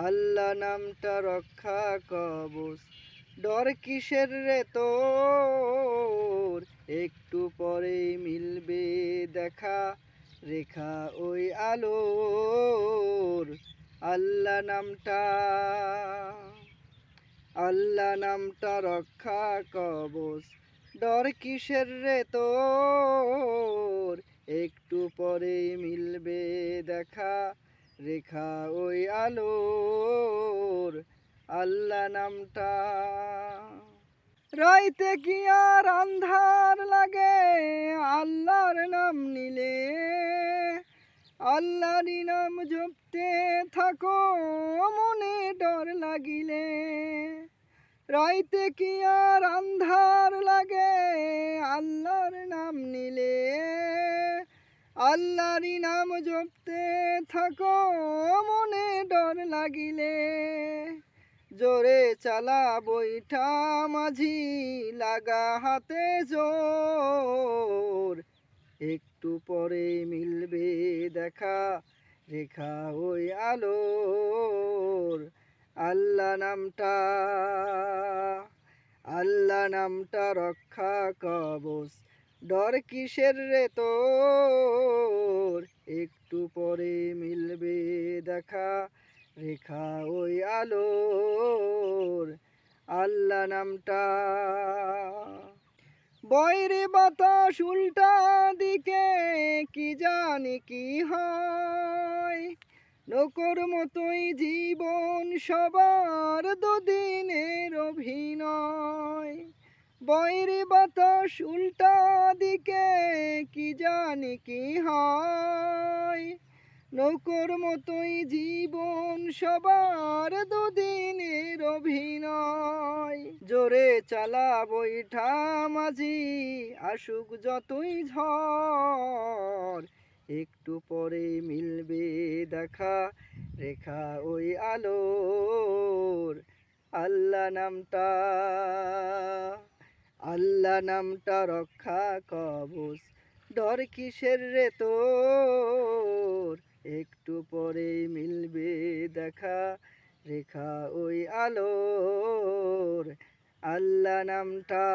আল্লাহ নামটা রক্ষা কবচ, ডর কিসের রে তোর, একটু পরেই মিলবে দেখা রেখা ওই আলোর। আল্লাহ নামটা, আল্লাহ নামটা রক্ষা কবচ, ডর কিসের রে তোর, একটু পরেই মিলবে দেখা রেখা ওই আলোর। আল্লাহ নামটা, রাইতে কি আর আন্ধার লাগে আল্লাহর নাম নিলে, আল্লাহরই নাম জপতে থাকো মনে ডর লাগিলে। রাইতে কি আর আন্ধার লাগে আল্লাহর নাম নিলে, আল্লাহরই নাম জপতে থাকো মনে ডর লাগিলে। জোরে চালা বৈঠা মাঝি, লাগা হাতে জোর, একটু পরে মিলবে দেখা রেখা ওই আলোর। আল্লাহ নামটা, আল্লাহ নামটা রক্ষা কবচ, ডর কিসের রে তোর, একটু পরে মিলবে দেখা রেখা ওই আলোর। আল্লাহ নামটা, বয়রে বাতাস উল্টা দিকে কি জানি কি হয়, নৌকোর মতোই জীবন সবার দুদিনের অভিনয়। বয়রে বাতাস উল্টা দিকে কি জানি কি হয়, নৌকোর মতোই জীবন সবার দুদিনের অভিনয়। জোরে চালা বৈঠা মাঝি, আসুক যতই ঝড়, একটু পরে মিলবে দেখা রেখা ওই আলোর। আল্লাহ নামটা, আল্লাহ নামটা রক্ষা কবচ, ডর কিসের রে তোর, একটু পরে মিলবে দেখা রেখা ওই আলোর। আল্লাহ নামটা।